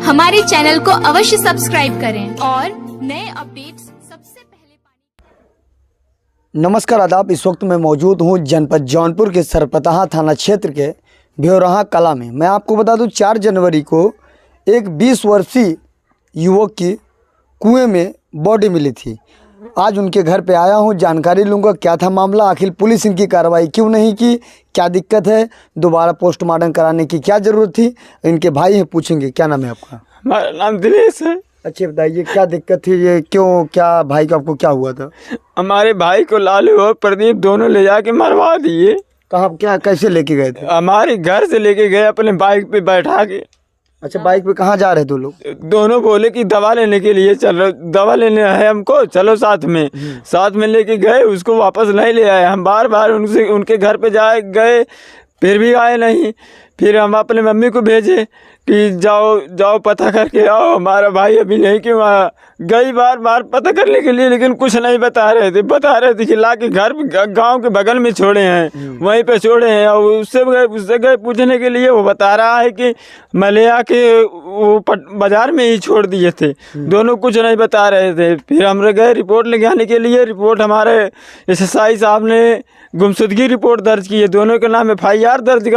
हमारे चैनल को अवश्य सब्सक्राइब करें और नए अपडेट्स सबसे पहले पाने। नमस्कार आदाब। इस वक्त मैं मौजूद हूं जनपद जौनपुर के सरपतहा थाना क्षेत्र के भ्योरहा कला में। मैं आपको बता दूं 4 जनवरी को एक 20 वर्षीय युवक की कुएं में बॉडी मिली थी। आज उनके घर पे आया हूं, जानकारी लूँगा क्या था मामला, आखिर पुलिस इनकी कार्रवाई क्यों नहीं की, क्या दिक्कत है, दोबारा पोस्टमार्टम कराने की क्या ज़रूरत थी। इनके भाई हैं, पूछेंगे। क्या नाम है आपका? हमारा नाम दिनेश है। अच्छा बताइए क्या दिक्कत थी, ये क्यों, क्या भाई को आपको क्या हुआ था? हमारे भाई को लालू और प्रदीप दोनों ले जाके मरवा दिए। कहाँ, क्या, कैसे लेके गए थे? हमारे घर से लेके गए अपने बाइक पे बैठा के। अच्छा, बाइक पे कहाँ जा रहे दो लोग? दोनों बोले कि दवा लेने के लिए चल रहे, दवा लेने है हमको, चलो साथ में। साथ में लेके गए, उसको वापस नहीं ले आए। हम बार बार उनके घर पे गए, फिर भी आए नहीं। फिर हम अपने मम्मी को भेजे कि जाओ पता करके आओ, हमारा भाई अभी नहीं क्यों आया। गई बार बार पता करने के लिए, लेकिन कुछ नहीं बता रहे थे कि ला के घर गांव के बगल में छोड़े हैं, वहीं पे छोड़े हैं। और उससे गए पूछने के लिए, वो बता रहा है कि मैं ले आके वो बाजार में ही छोड़ दिए थे। दोनों कुछ नहीं बता रहे थे। फिर हम गए रिपोर्ट लेके आने के लिए। रिपोर्ट हमारे SSI साहब ने गुमशुदगी रिपोर्ट दर्ज की है। दोनों के नाम FIR दर्ज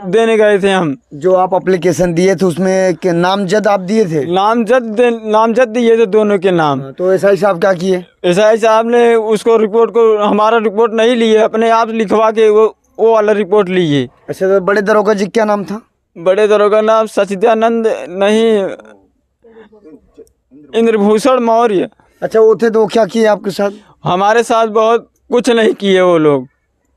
देने गए थे हम। जो आप एप्लीकेशन दिए थे उसमें नामजद आप दिए थे? नामजद दिए थे दोनों के नाम। तो SI साहब क्या किए? SI साहब ने उसको रिपोर्ट को, हमारा रिपोर्ट नहीं लिए, अपने आप लिखवा के वो वाला रिपोर्ट लिए। अच्छा, तो बड़े दरोगा जी क्या नाम था? बड़े दरोगा नाम सचिदानंद नहीं, इंद्रभूषण मौर्य। अच्छा, वो थे तो वो क्या किए आपके साथ? हमारे साथ बहुत कुछ नहीं किए वो लोग।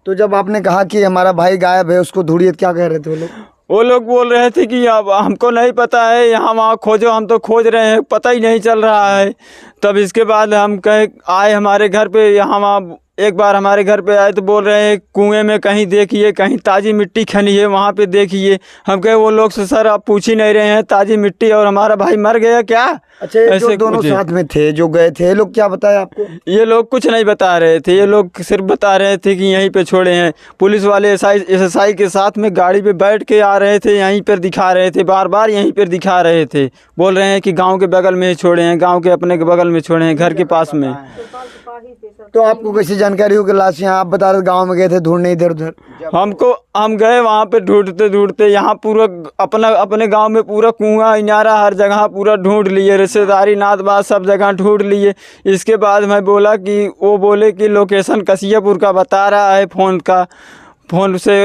तो जब आपने कहा कि हमारा भाई गायब है, उसको ढूंढिए, क्या कह रहे थे वो लोग? वो लोग बोल रहे थे कि अब हमको नहीं पता है, यहाँ वहाँ खोजो, हम तो खोज रहे हैं, पता ही नहीं चल रहा है। तब इसके बाद हम आए हमारे घर पे, यहाँ वहाँ एक बार हमारे घर पे आए तो बोल रहे हैं कुएं में कहीं देखिए, कहीं ताज़ी मिट्टी खनी है, वहाँ पे देखिए। हम कहे वो लोग से सर आप पूछ ही नहीं रहे हैं, ताज़ी मिट्टी और हमारा भाई मर गया क्या? अच्छा, जो दोनों साथ में थे, जो गए थे, ये लोग क्या बताया आपको? ये लोग कुछ नहीं बता रहे थे। ये लोग सिर्फ बता रहे थे कि यहीं पे छोड़े हैं। पुलिस वाले SSI के साथ में गाड़ी पे बैठ के आ रहे थे, यहीं पर दिखा रहे थे, बार बार यहीं पर दिखा रहे थे। बोल रहे हैं कि गांव के बगल में छोड़े हैं, गांव के अपने के बगल में छोड़े हैं, घर के पास में। तो आपको कैसे जानकारी हो कि लाश यहाँ, आप बता रहे गाँव में गए थे ढूंढने इधर उधर? हम गए वहाँ पे ढूंढते यहाँ पूरा अपने गांव में पूरा कुआं इनारा हर जगह पूरा ढूंढ लिए, रिश्तेदारी नात बात सब जगह ढूंढ लिए। इसके बाद मैं बोला कि वो बोले कि लोकेशन कसियापुर का बता रहा है, फ़ोन से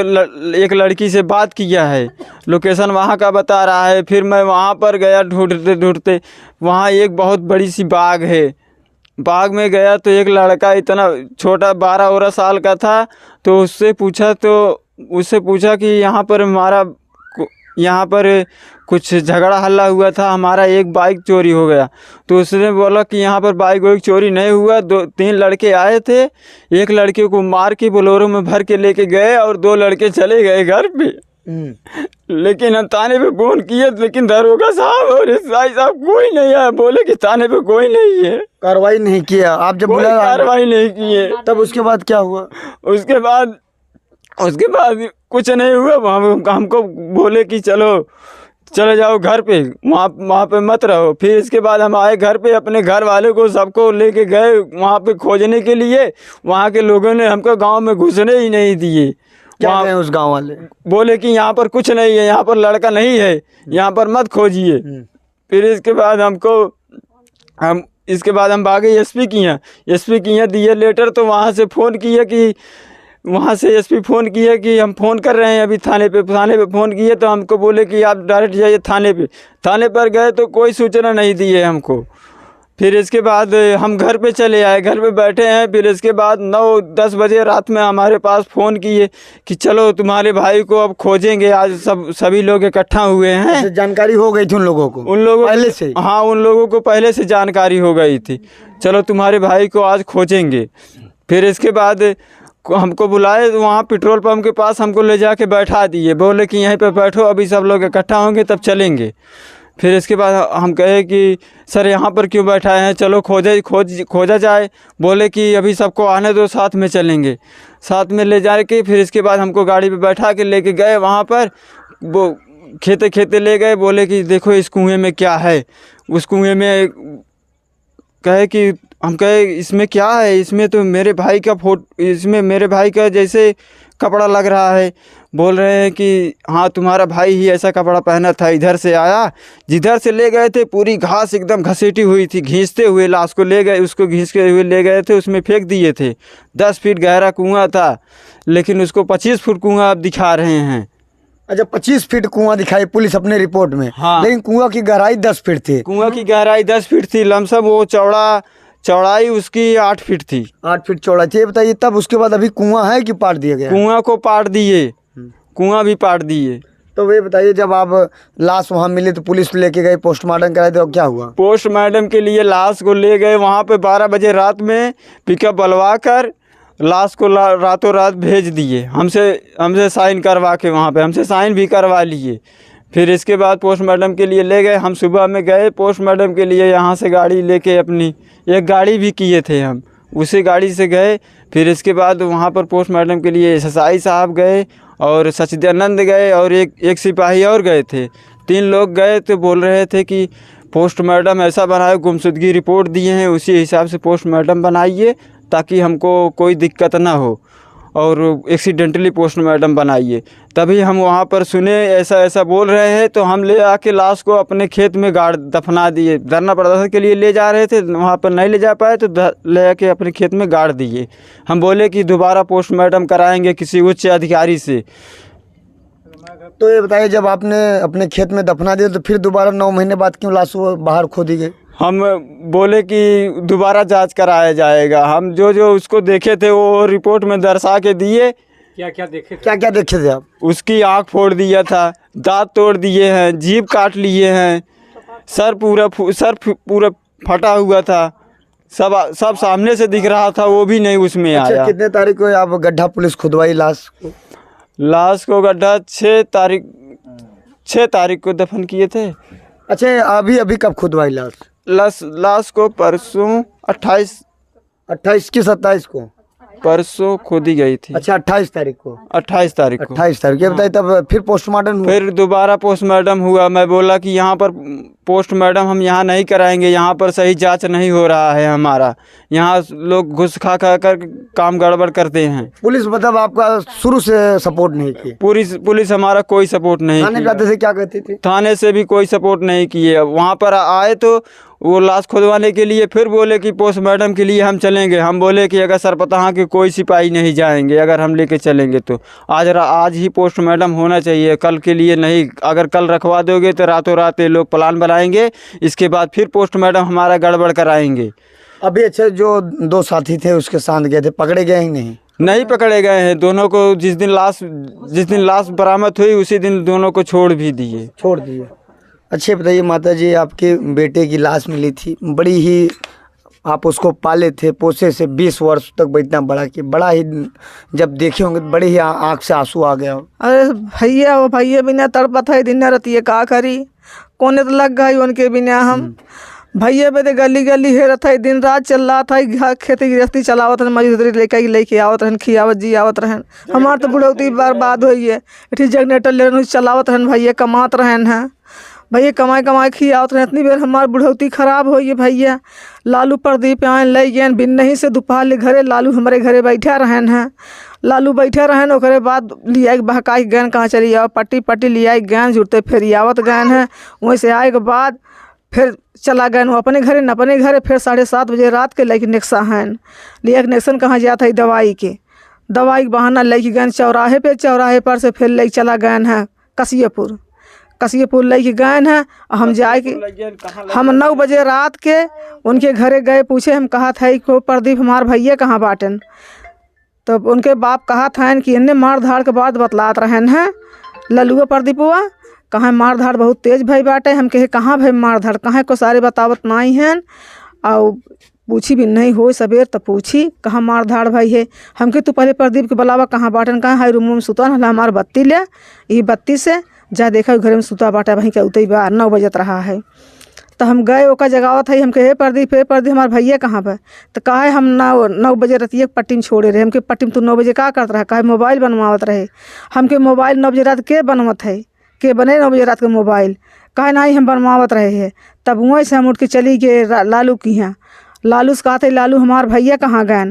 एक लड़की से बात किया है, लोकेशन वहाँ का बता रहा है। फिर मैं वहाँ पर गया ढूंढते, वहाँ एक बहुत बड़ी सी बाग है। बाग में गया तो एक लड़का इतना छोटा 12-13 साल का था। तो उससे पूछा कि यहाँ पर कुछ झगड़ा हल्ला हुआ था, हमारा एक बाइक चोरी हो गया। तो उसने बोला कि यहाँ पर बाइक चोरी नहीं हुआ, 2-3 लड़के आए थे, एक लड़के को मार के बोलेरो में भर के लेके गए और 2 लड़के चले गए घर पे। लेकिन हम थाने पे फोन किए, लेकिन दरोगा साहब और SI साहब कोई नहीं आया। बोले कि थाने पे कोई नहीं है, कार्रवाई नहीं किया। आप जब बोला कार्रवाई नहीं किए, तब उसके बाद क्या हुआ? उसके बाद कुछ नहीं हुआ। हमको बोले कि चले जाओ घर पे, वहाँ पे मत रहो। फिर इसके बाद हम आए घर पे, अपने घर वाले को सबको लेके गए वहाँ पे खोजने के लिए। वहाँ के लोगों ने हमको गांव में घुसने ही नहीं दिए। क्या कहें उस गांव वाले? बोले कि यहाँ पर कुछ नहीं है, यहाँ पर लड़का नहीं है, यहाँ पर मत खोजिए। फिर इसके बाद हम भागे SP की दिए लेटर। तो वहाँ से फ़ोन किया कि SP फ़ोन किया कि हम फ़ोन कर रहे हैं अभी थाने पे फ़ोन किए। तो हमको बोले कि आप डायरेक्ट जाइए थाने पर गए तो कोई सूचना नहीं दी है हमको। फिर इसके बाद हम घर पे चले आए, घर पे बैठे हैं। फिर इसके बाद 9-10 बजे रात में हमारे पास फ़ोन किए कि चलो तुम्हारे भाई को अब खोजेंगे। आज सभी लोग इकट्ठा हुए हैं। जानकारी हो गई थी उन लोगों को पहले से? हाँ, उन लोगों को पहले से जानकारी हो गई थी, चलो तुम्हारे भाई को आज खोजेंगे। फिर इसके बाद हमको बुलाए वहाँ पेट्रोल पंप के पास, हमको ले जाके बैठा दिए। बोले कि यहीं पे बैठो, अभी सब लोग इकट्ठा होंगे तब चलेंगे। फिर इसके बाद हम कहे कि सर यहाँ पर क्यों बैठाए हैं, चलो खोजा जाए। बोले कि अभी सबको आने दो, साथ में चलेंगे। साथ में ले जा के फिर इसके बाद हमको गाड़ी पे बैठा के लेके गए वहाँ पर। वो खेते खेते ले गए, बोले कि देखो इस कुएं में क्या है। उस कुएं में कहे कि हम कहे इसमें क्या है, इसमें तो मेरे भाई का इसमें मेरे भाई का जैसे कपड़ा लग रहा है। बोल रहे हैं कि हाँ तुम्हारा भाई ही ऐसा कपड़ा पहना था, इधर से आया, जिधर से ले गए थे पूरी घास एकदम घसीटी हुई थी, घींचते हुए लाश को ले गए, उसको घींचते हुए ले गए थे, उसमें फेंक दिए थे। 10 फीट गहरा कुआं था, लेकिन उसको 25 फुट कुआं अब दिखा रहे हैं। अच्छा, 25 फीट कुआं दिखाई पुलिस अपने रिपोर्ट में। हाँ। लेकिन कुआं की गहराई 10 फीट थी। कुआं की गहराई 10 फीट थी, लमसम वो चौड़ाई उसकी 8 फीट थी। 8 फीट चौड़ा थी। ये बताइए तब उसके बाद अभी कुआं है कि पाट दिया गया? कुआं को पाट दिए, कुआं भी पाट दिए। तो ये बताइए जब आप लाश वहाँ मिली तो पुलिस लेके गए, पोस्टमार्टम कराए, तो क्या हुआ? पोस्टमार्टम के लिए लाश को ले गए, वहाँ पे 12 बजे रात में पिकअप बुलवा कर लाश को रातों रात भेज दिए। हमसे साइन करवा के, वहाँ पे हमसे साइन भी करवा लिए। फिर इसके बाद पोस्टमार्टम के लिए ले गए। हम सुबह में गए पोस्टमार्टम के लिए, यहाँ से गाड़ी लेके अपनी एक गाड़ी भी किए थे हम, उसी गाड़ी से गए। फिर इसके बाद वहाँ पर पोस्टमार्टम के लिए SSI साहब गए और सचिदानंद गए और एक सिपाही और गए थे। 3 लोग गए तो बोल रहे थे कि पोस्टमार्टम ऐसा बनाए, गुमशुदगी रिपोर्ट दिए हैं उसी हिसाब से पोस्टमार्टम बनाइए ताकि हमको कोई दिक्कत ना हो, और एक्सीडेंटली पोस्टमार्टम बनाइए। तभी हम वहाँ पर सुने ऐसा बोल रहे हैं, तो हम ले आके लाश को अपने खेत में गाड़ दफना दिए। धरना प्रदर्शन के लिए ले जा रहे थे, वहाँ पर नहीं ले जा पाए तो ले आके अपने खेत में गाड़ दिए। हम बोले कि दोबारा पोस्टमार्टम कराएंगे किसी उच्च अधिकारी से। तो ये बताइए जब आपने अपने खेत में दफना दिया तो फिर दोबारा 9 महीने बाद क्यों लाश वो बाहर खोदी गई? हम बोले कि दोबारा जांच कराया जाएगा। हम जो उसको देखे थे वो रिपोर्ट में दर्शा के दिए। क्या देखे थे आप? उसकी आँख फोड़ दिया था, दांत तोड़ दिए हैं, जीभ काट लिए हैं, सर पूरा फटा हुआ था, सब सामने से दिख रहा था, वो भी नहीं उसमें अच्छा, आया। कितने तारीख को आप गड्ढा पुलिस खुदवाई लाश को? लाश को गड्ढा 6 तारीख को दफन किए थे। अच्छा, अभी कब खुदवाई लाश को परसों 28 की 27 को? परसों खोदी गई थी। अच्छा, 28 तारीख को। 28 तारीख को। 28 तारीख। ये बताइए तब फिर पोस्टमार्टम हुआ? फिर दोबारा पोस्टमार्टम हुआ। मैं बोला कि यहाँ पर पोस्टमार्टम हम यहाँ नहीं कराएंगे, यहाँ पर सही जांच नहीं हो रहा है हमारा, यहाँ लोग घुस खा कर काम गड़बड़ करते हैं। पुलिस मतलब आपका शुरू से सपोर्ट नहीं की? पुलिस हमारा कोई सपोर्ट नहीं थाने किया। जाते थे क्या कहती थी? थाने से भी कोई सपोर्ट नहीं किए। वहाँ पर आए तो वो लाश खुदवाने के लिए फिर बोले कि पोस्टमार्टम के लिए हम चलेंगे। हम बोले कि अगर सरपतहा के कोई सिपाही नहीं जाएंगे, अगर हम लेके चलेंगे तो आज ही पोस्टमार्टम होना चाहिए, कल के लिए नहीं। अगर कल रखवा दोगे तो रातों रात ये लोग प्लान बनाएंगे, इसके बाद फिर पोस्टमार्टम हमारा गड़बड़ कराएंगे। अभी अच्छा, जो 2 साथी थे उसके साथ गए थे, पकड़े गए ही नहीं पकड़े गए हैं। दोनों को जिस दिन लाश बरामद हुई उसी दिन दोनों को छोड़ दिए। अच्छे बताइए माता जी, आपके बेटे की लाश मिली थी, बड़ी ही आप उसको पाले थे, पोसे से 20 वर्ष तक इतना बड़ा कि बड़ा ही जब देखे होंगे तो बड़े ही आँख से आंसू आ गया। अरे भैया, वो भैया बिना तड़पत है दिन रात, ये का करी, कोने तो लग गई उनके बिना। हम भैया पे गली गली हेरत है, दिन रात चल रहा था, खेती गृहस्थी चलावत रहन, मजदूरी लेके आवत रहन, खियावत जियावत रहन। हमार तो बुढ़ौती बर्बाद हुई है। इतनी जनरेटर ले चलावत रहन, भैया कमात रहन हैं, भैया कमाए खियावत रहन। इतनी बेर हमार बुढ़ौती खराब हुई है भैया। लालू प्रदीप आए ले गए बिन नहीं से दोपहर ले घरे, लालू हमारे घरे बैठा रहन हैं। लालू बैठे रहन, ओकरे बाद लिया बहका गैन कहाँ चली आओ, पट्टी लिया गैन जुड़ते फिर आवत गैन है। वहीं से आए के बाद फिर चला गए वो अपने घरे। फिर 7:30 बजे रात के लेके नेक्सा हैं लिया। नेक्सन कहाँ जाता है दवाई के बहाना लेके गए चौराहे पर से फिर लेके चला गए हैं कसियापुर लेके गए हैं। हम जाए कि हम 9 बजे रात के उनके घरे गए, पूछे हम कहा था को प्रदीप हमार भैया कहाँ बाटन। तो उनके बाप कहा था कि इन्हें मार धाड़ के बाद बतलात रहन हैं ललुआ प्रदीपुआ कहाँ मार धाड़ बहुत तेज भाई बाटे। हम कहे कहाँ भाई मार धाड़ कहाँ को सारे बतावत नहीं हैं, और पूछी भी नहीं हो सवेर तो पूछी कहाँ मार धाड़ भाई है। हमके तू पहले प्रदीप के बुलावा कहाँ बाटन, कहाँ हाई रूम में सुता ना हमार बत्ती ले, ये बत्ती से जा देखा घर में सुता बाटा वहीं के उतई बार 9 बजत रहा है। तो हम गए ओका जगावत है, हम कहे प्रदीप हमारे भैया कहाँ पर। तो कहे हम 9 बजे रतिए पट्टी में छोड़े रहे। हमके पट्टी में तू 9 बजे का करत रहा, कहे मोबाइल बनवावत रहे। हमके मोबाइल 9 बजे रात के बनवत है, के बने 9 बजे रात के मोबाइल, कहे नहीं हम बनवावत रहे हैं। तब वहीं से हम उठ के चली गए लालू की यहाँ। लालू से कहा था लालू हमार भैया कहाँ गए,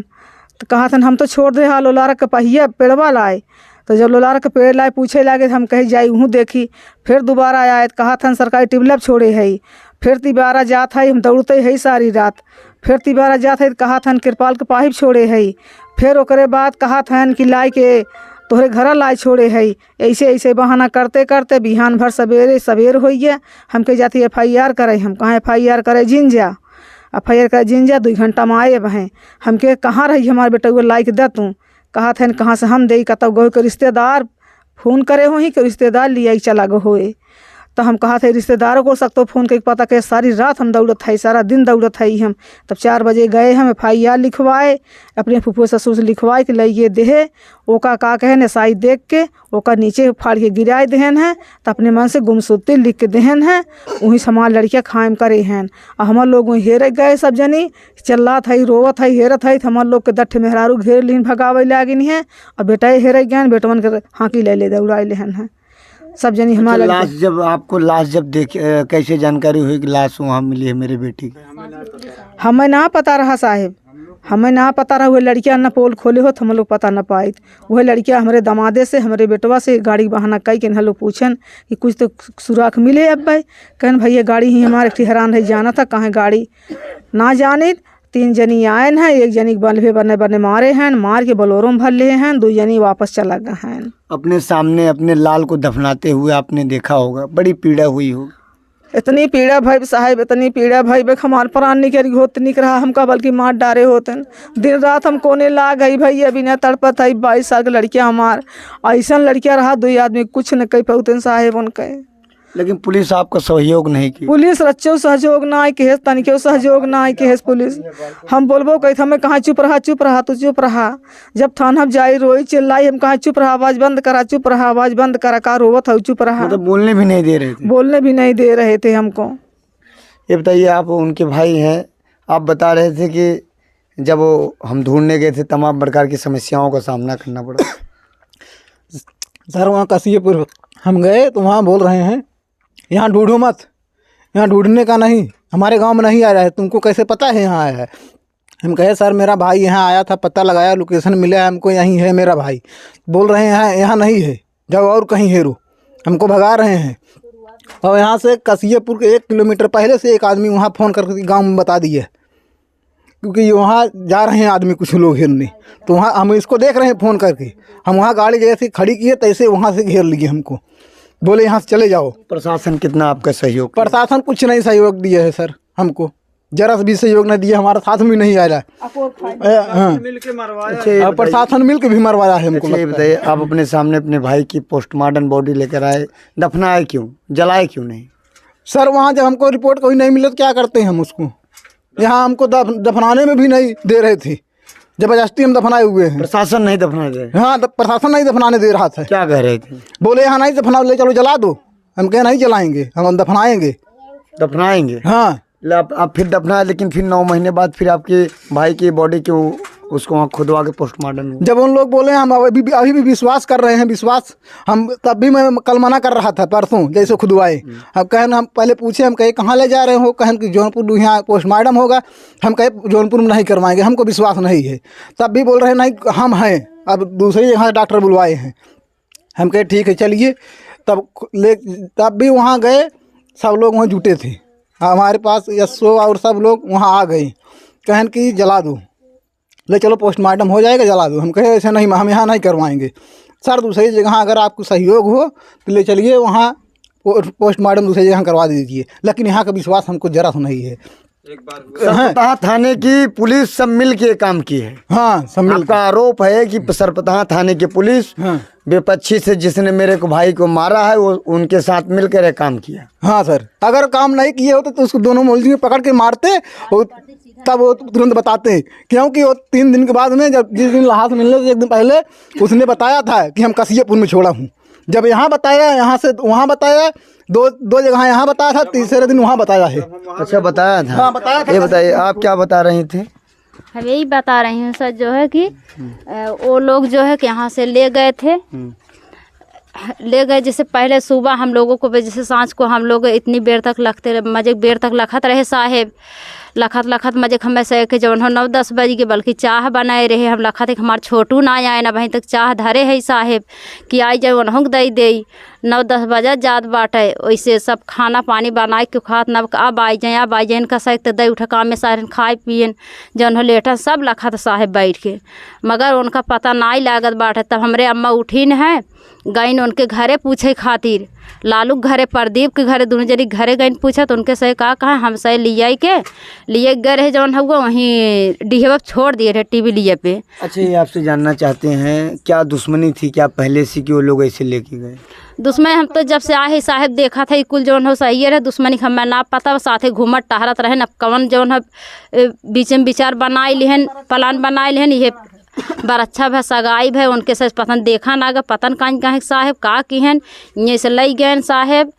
तो कहा था हम तो छोड़ दे हाँ लोलारा के पहिया पेड़वा लाए। तो जब लोलारा के पेड़ लाए पूछे लागे हम कहीं जाई हूँ देखी। फिर दोबारा आए तो कहा था सरकारी टिबलब छोड़े है। फिर तिबारा जात है हम दौड़ते है सारी रात। फिर तिबारा जात है कहा था कृपाल के पाइप छोड़े है। फिर ओकरे बाद कहा था कि लाई के तोहरे घर लाई छोड़े है। ऐसे ऐसे बहाना करते करते बिहान भर सवेर होइए हमके जाती FIR करे। हम कहाँ FIR करे जिंजा, FIR करे जिंजा 2 घंटा में आए वहें। हमके कहाँ रही हमारे बेटा वो लाइक दे तू, कहा था कहाँ से हम दे कतौ गो के रिश्तेदार फ़ोन करे हो ही के रिश्तेदार लिया चला गो होए। तो हम कहा थे रिश्तेदारों को सकते फ़ोन के पता के सारी रात हम दौड़त है, सारा दिन दौड़त है हम। तब 4 बजे गए हम FIR लिखवाए, अपने फूफो ससुर से लिखवाए कि लइए देहे। ओका का कहे ने साई देख के ओका नीचे फाड़ के गिराए देहन है। तो अपने मन से गुमसुत्ती लिख के देहन है। वहीं से हमार लड़कियाँ खाएम करे हैं। और हमार लोग वहीं हेरे गए सब जनी चिल्लात है रोवत है हेरत है। तो हमार लोग के दट्ठे मेहरारू घेर लीन भगावे लागिन है। और बेटा हेरे गए बेटवन के हाँकी ले दौड़ाए लेहन है सब जनी हमारे। लाश जब आपको लाश जब देख कैसे जानकारी हुई कि लाश वहाँ मिली है मेरे बेटी की? हमें ना पता रहा साहिब, हमें ना पता रहा। वह लड़कियाँ न पोल खोले हो तो हम लोग पता न पाए। वह लड़कियाँ हमारे दमादे से हमारे बेटवा से गाड़ी बहाना कई के हम लोग पूछन कि कुछ तो सुराख मिले। अब भाई कहन भैया गाड़ी ही हमारे हैरान है जाना था कहाँ गाड़ी ना जाने। 3 जनी आए हैं, 1 जनी बल्भे बने मारे हैं, मार के बलोरों में भर लिए हैं, 2 जनी वापस चला गए हैं। अपने सामने अपने लाल को दफनाते हुए आपने देखा होगा, बड़ी पीड़ा हुई होगी। इतनी पीड़ा भाई साहिब, इतनी पीड़ा भाई बे हमार प्राण निकल होत निक रहा हमका बल्कि मार डारे होते। दिन रात हम कोने ला गई भाई अभी न तड़पत है। 22 साल की लड़कियाँ हमार ऐसा लड़कियाँ रहा 2 आदमी कुछ न कही पाते साहिब उनके। लेकिन पुलिस आपका सहयोग नहीं की? पुलिस रच्चो सहयोग ना आई के तनिको सहयोग ना आई के पुलिस। हम बोलबो कही हमें कहाँ चुप रहा तो चुप रहा। जब थाना जाई रोई चिल्लाई हम कहाँ चुप रहा, आवाज़ बंद करा, चुप रहा आवाज़ बंद करा, का रोवत हो चुप रहा। मतलब बोलने भी नहीं दे रहे थे? बोलने भी नहीं दे रहे थे हमको। ये बताइए आप उनके भाई हैं, आप बता रहे थे कि जब हम ढूंढने गए थे तमाम प्रकार की समस्याओं का सामना करना पड़ा। सर वहाँ कसियपुर हम गए तो वहाँ बोल रहे हैं यहाँ ढूंढो मत, यहाँ ढूंढने का नहीं, हमारे गांव में नहीं आ रहा है, तुमको कैसे पता है यहाँ आया है? हम कहे सर मेरा भाई यहाँ आया था, पता लगाया, लोकेशन मिला हमको, यहीं है मेरा भाई। बोल रहे हैं यहाँ नहीं है, जाओ और कहीं हेरो, हमको भगा रहे हैं। और यहाँ से कसियपुर के 1 किलोमीटर पहले से एक आदमी वहाँ फ़ोन करके गाँव में बता दिए क्योंकि वहाँ जा रहे हैं आदमी कुछ लोग हेरने। तो वहाँ हम इसको देख रहे हैं फ़ोन करके, हम वहाँ गाड़ी जैसे खड़ी किए तैसे वहाँ से घेर लिए हमको, बोले यहाँ से चले जाओ। प्रशासन कितना आपका सहयोग? प्रशासन कुछ नहीं सहयोग दिया है सर, हमको जरा भी सहयोग नहीं दिया, हमारा साथ में नहीं आ रहा है। हाँ प्रशासन मिल के भी मरवाया है हमको। ये बताइए आप अपने सामने अपने भाई की पोस्टमार्टम बॉडी लेकर आए, दफनाए क्यों, जलाए क्यों नहीं? सर वहाँ जब हमको रिपोर्ट कोई नहीं मिले तो क्या करते हैं हम उसको, यहाँ हमको दफनाने में भी नहीं दे रहे थे, जबरदस्ती हम दफनाए हुए हैं। प्रशासन नहीं दफना दे? हाँ प्रशासन नहीं दफनाने दे रहा था। क्या कह रहे थे? बोले यहाँ नहीं दफना, ले चलो जला दो। हम कहे नहीं जलाएंगे, हम दफनाएंगे। दफनाएंगे? हाँ आप फिर दफनाए, लेकिन फिर 9 महीने बाद फिर आपके भाई की बॉडी क्यों उसको वहाँ खुदवा के पोस्टमार्टम? जब उन लोग बोले हम अभी भी विश्वास कर रहे हैं, विश्वास हम तब भी मैं कल मना कर रहा था परसों जैसे खुदवाए। अब कहन हम पहले पूछे, हम कहे कहाँ ले जा रहे हो, कहन कि जौनपुर यहाँ पोस्टमार्टम होगा। हम कहे जौनपुर में नहीं करवाएंगे, हमको विश्वास नहीं है। तब भी बोल रहे हैं नहीं हम हैं, अब दूसरे जगह डॉक्टर बुलवाए हैं। हम कहे ठीक है चलिए। तब भी वहाँ गए, सब लोग वहाँ जुटे थे, हमारे पास SO और सब लोग वहाँ आ गए, कहन कि जला दो, ले चलो पोस्टमार्टम हो जाएगा, जला दो। हम कहे ऐसे नहीं, हम यहाँ नहीं करवाएंगे सर, दूसरी जगह अगर आपको सहयोग हो तो ले चलिए, वहाँ पोस्टमार्टम दूसरी जगह करवा दीजिए, लेकिन यहाँ का विश्वास हमको जरा सा नहीं है। सरपतहा थाने की पुलिस सब मिल के काम की है? हाँ सब मिल का आरोप है कि सरपतहा थाने की पुलिस विपक्षी से जिसने मेरे को भाई को मारा है वो उनके साथ मिलकर काम किया। हाँ सर, अगर काम नहीं किए होते तो उसको दोनों मुलजिम पकड़ के मारते, तब वो तुरंत बताते, क्योंकि वो 3 दिन के बाद में, जब जिस दिन लाश मिलने से 1 दिन पहले उसने बताया था कि हम कसियपुर में छोड़ा हूँ। जब यहाँ बताया, यहाँ से वहाँ बताया, दो जगह यहाँ बताया था, तीसरे दिन वहाँ बताया है। अच्छा बताया था? हाँ बताया था। ये बताइए आप क्या बता रही थे? हम यही बता रही हूँ सर, जो है कि वो लोग जो है कि यहाँ से ले गए थे, ले गए। जैसे पहले सुबह हम लोगों को, जैसे सांझ को हम लोग इतनी देर तक लगते मजे देर तक लखत रहे साहेब, लखत मजे हमें से के जवन हो 9-10 बज के, बल्कि चाह बनाए रहे हम लखत एक हमार छोटू ना आए ना वहीं तक चाह धरे है साहेब कि आई जाए उन्होंने दे 9-10 बजे जात बाटे। वैसे सब खाना पानी बनाए के खात नब अब आई जाए इनका सही तो दे उठा काम में सारे खाए पियन जौन हो लेटा सब लखत साहेब बैठ के, मगर उनका पता ना ही लागत बाटे। तब हमरे अम्मा उठी न है गईन उनके घरे पूछे खातिर, लालू के घरे प्रदीप के घरे, दोनों जनी घरे गईन पूछा तो उनके सही कहा हम सही लिए गए रहे जौन हुआ वहीं डीहेवा छोड़ दिए रहे टीवी लिए पे। अच्छा, ये आपसे जानना चाहते हैं क्या दुश्मनी थी क्या पहले से कि वो लोग ऐसे लेके गए? दुश्मनी हम तो जब से आए साहेब देखा था कुल जौन हो सही रहे, दुश्मनी हमें ना पता, साथे घूमत टहरत रहे न कवन जौन है बीच में विचार बनाए लिहन प्लान बनाए लिहन ये बड़ अच्छा भै सगाई भै उनके से पतन देखा ना गा पतन कहीं साहेब का किहन ये से लई गए साहेब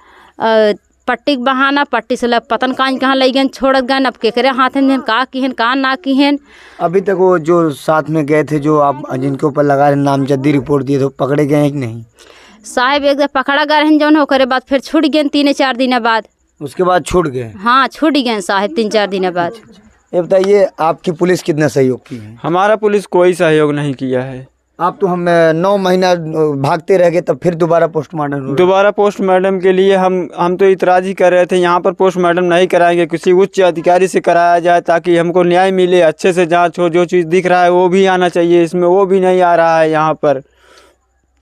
पट्टी बहाना पट्टी से पतन कहाँ लई गए छोड़ गए अब केकरे हाथ में का किहन का ना किहन। अभी तक वो जो साथ में गए थे जो आप जिनके ऊपर लगा रहे नामजद्दी रिपोर्ट दिए तो पकड़े गए हैं कि नहीं? साहेब एक दफा पकड़ा गए जौन होकर बाद फिर छूट गए 3-4 दिन बाद। उसके बाद छूट गए? हाँ छूट गए साहेब 3-4 दिन बाद। ये बताइए आपकी पुलिस कितना सहयोग की है? हमारा पुलिस कोई सहयोग नहीं किया है। आप तो हम 9 महीना भागते रह गए तब फिर दोबारा पोस्टमार्टम के लिए हम तो इतराज़ ही कर रहे थे। यहाँ पर पोस्टमार्टम नहीं कराएंगे, किसी उच्च अधिकारी से कराया जाए ताकि हमको न्याय मिले, अच्छे से जांच हो, जो चीज़ दिख रहा है वो भी आना चाहिए इसमें, वो भी नहीं आ रहा है यहाँ पर।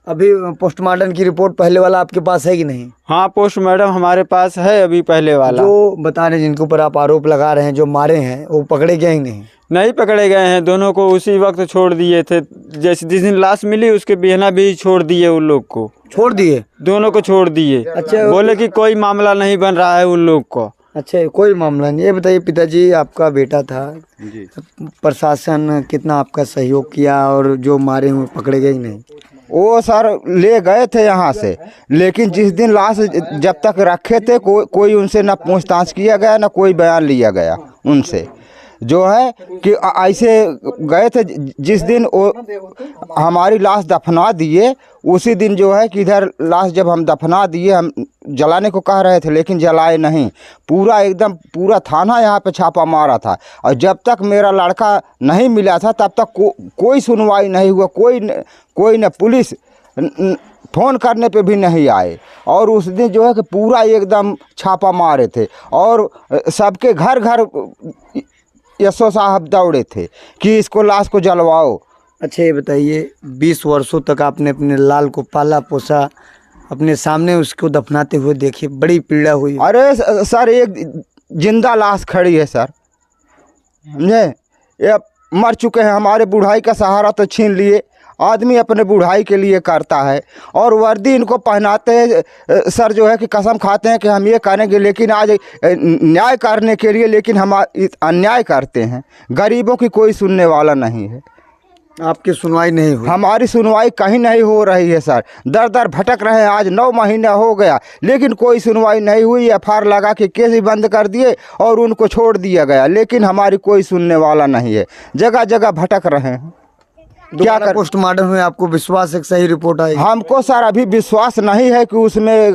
अभी पोस्टमार्टम की रिपोर्ट पहले वाला आपके पास है कि नहीं? हाँ पोस्टमार्टम हमारे पास है अभी पहले वाला। जो बता रहे जिनके ऊपर आप आरोप लगा रहे हैं जो मारे हैं वो पकड़े गए कि नहीं पकड़े गए हैं, दोनों को उसी वक्त छोड़ दिए थे। जैसे जिस दिन लाश मिली उसके बिहना भी छोड़ दिए, उन लोग को छोड़ दिए, दोनों को छोड़ दिए। अच्छा, बोले कि कोई मामला नहीं बन रहा है उन लोग को। अच्छा कोई मामला नहीं। ये बताइए पिताजी आपका बेटा था जी, प्रशासन कितना आपका सहयोग किया और जो मारे हुए पकड़े गए कि नहीं? वो सर ले गए थे यहाँ से, लेकिन जिस दिन लाश जब तक रखे थे कोई उनसे ना पूछताछ किया गया ना कोई बयान लिया गया उनसे। जो है कि ऐसे गए थे जिस दिन वो हमारी लाश दफना दिए उसी दिन जो है कि इधर लाश जब हम दफना दिए हम जलाने को कह रहे थे लेकिन जलाए नहीं। पूरा एकदम पूरा थाना यहाँ पे छापा मारा था और जब तक मेरा लड़का नहीं मिला था तब तक कोई सुनवाई नहीं हुआ। कोई न पुलिस फ़ोन करने पे भी नहीं आए और उस दिन जो है कि पूरा एकदम छापा मारे थे और सबके घर घर एसओ साहब दौड़े थे कि इसको लाश को जलवाओ। अच्छा ये बताइए 20 वर्षों तक आपने अपने लाल को पाला पोसा, अपने सामने उसको दफनाते हुए देखिए, बड़ी पीड़ा हुई। अरे सर एक जिंदा लाश खड़ी है सर, समझे, ये मर चुके हैं। हमारे बुढ़ाई का सहारा तो छीन लिए। आदमी अपने बुढ़ाई के लिए करता है और वर्दी इनको पहनाते हैं सर, जो है कि कसम खाते हैं कि हम ये करेंगे लेकिन आज न्याय करने के लिए लेकिन हम अन्याय करते हैं। गरीबों की कोई सुनने वाला नहीं है। आपकी सुनवाई नहीं हो? हमारी सुनवाई कहीं नहीं हो रही है सर, दर दर भटक रहे हैं। आज 9 महीना हो गया लेकिन कोई सुनवाई नहीं हुई। एफआईआर लगा के केस भी बंद कर दिए और उनको छोड़ दिया गया लेकिन हमारी कोई सुनने वाला नहीं है। जगह जगह भटक रहे हैं। क्या कर पोस्टमार्टम में आपको विश्वास है सही रिपोर्ट आएगी? हमको सर अभी विश्वास नहीं है कि उसमें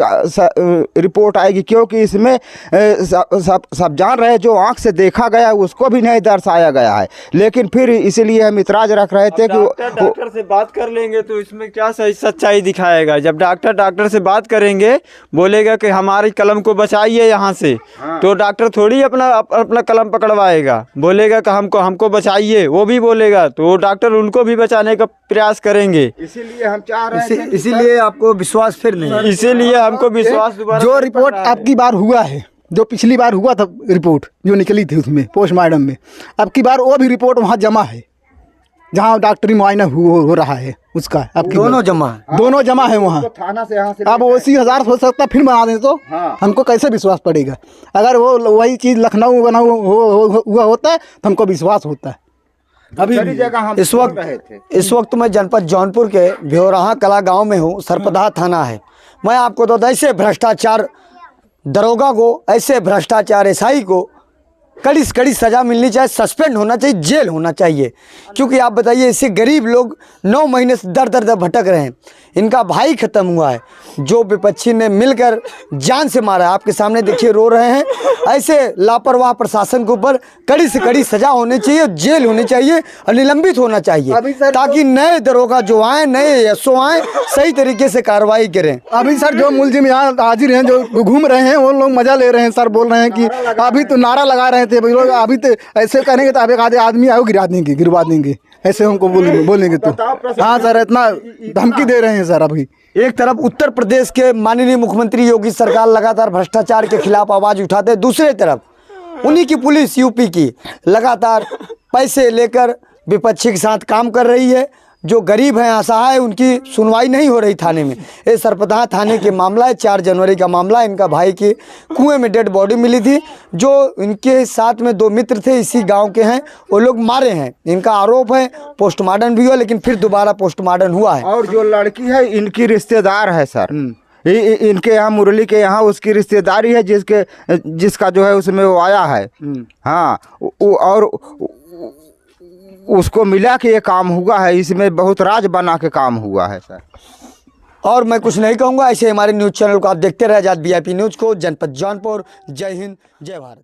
रिपोर्ट आएगी क्योंकि इसमें सब जान रहे जो आंख से देखा गया उसको भी नहीं दर्शाया गया है। लेकिन फिर इसीलिए हम इतराज रख रहे थे कि डॉक्टर से बात कर लेंगे तो इसमें क्या सही सच्चाई दिखाएगा। जब डॉक्टर से बात करेंगे बोलेगा कि हमारी कलम को बचाइए यहाँ से, तो डॉक्टर थोड़ी अपना कलम पकड़वाएगा, बोलेगा कि हमको बचाइए, वो भी बोलेगा तो डॉक्टर उनको भी बचाने का प्रयास करेंगे। इसीलिए हम चाह रहे हैं, इसीलिए आपको विश्वास फिर नहीं, इसीलिए हमको विश्वास दोबारा। जो रिपोर्ट आपकी बार हुआ है, जो पिछली बार हुआ था रिपोर्ट जो निकली थी उसमें पोस्टमार्टम में, अब की बार वो भी रिपोर्ट वहाँ जमा है जहाँ डॉक्टरी मुआयना हो रहा है उसका। आपकी दोनों जमा है वहाँ थाना से यहाँ से। अब 80,000 हो सकता फिर बना दें तो हमको कैसे विश्वास पड़ेगा? अगर वो वही चीज़ लखनऊ हुआ होता है तो हमको विश्वास होता है। अभी इस वक्त मैं जनपद जौनपुर के भ्योराहा कला गांव में हूँ। सरपदहा थाना है। मैं आपको तो ऐसे भ्रष्टाचार दरोगा को, ऐसे भ्रष्टाचार एसआई को कड़ी से कड़ी सज़ा मिलनी चाहिए, सस्पेंड होना चाहिए, जेल होना चाहिए। क्योंकि आप बताइए, इससे गरीब लोग 9 महीने से दर दर दर भटक रहे हैं। इनका भाई ख़त्म हुआ है, जो विपक्षी ने मिलकर जान से मारा है। आपके सामने देखिए रो रहे हैं। ऐसे लापरवाह प्रशासन के ऊपर कड़ी से कड़ी सज़ा होनी चाहिए, जेल होनी चाहिए और निलंबित होना चाहिए, ताकि नए दरोगा जो आए, नए एसओ आए, सही तरीके से कार्रवाई करें। अभी सर जो मुलजिम यहाँ हाजिर हैं, जो घूम रहे हैं, वो लोग मजा ले रहे हैं। सर बोल रहे हैं कि अभी तो नारा लगा रहे थे लोग, अभी तो ऐसे करेंगे तो अब एक आधे आदमी आओ गिरवा देंगे, ऐसे हमको बोलेंगे तो। हाँ सर, इतना धमकी दे रहे हैं सर। अभी एक तरफ उत्तर प्रदेश के माननीय मुख्यमंत्री योगी सरकार लगातार भ्रष्टाचार के खिलाफ आवाज उठाते, दूसरी तरफ उन्हीं की पुलिस यूपी की लगातार पैसे लेकर विपक्षी के साथ काम कर रही है। जो गरीब हैं, असहाय, उनकी सुनवाई नहीं हो रही थाने में। ये सरपतहा थाने के मामला है, 4 जनवरी का मामला। इनका भाई की कुएं में डेड बॉडी मिली थी। जो इनके साथ में 2 मित्र थे, इसी गांव के हैं, वो लोग मारे हैं। इनका आरोप है पोस्टमार्टम भी हुआ, लेकिन फिर दोबारा पोस्टमार्टम हुआ है। और जो लड़की है इनकी रिश्तेदार है सर, इनके यहाँ मुरली के यहाँ उसकी रिश्तेदारी है, जिसका जो है उसमें वो आया है। हाँ, और उसको मिला कि ये काम हुआ है, इसमें बहुत राज बना के काम हुआ है सर। और मैं कुछ नहीं कहूँगा। ऐसे हमारे न्यूज़ चैनल को आप देखते रहे, आज़ाद VIP न्यूज़ को, जनपद जौनपुर। जय हिंद, जय भारत।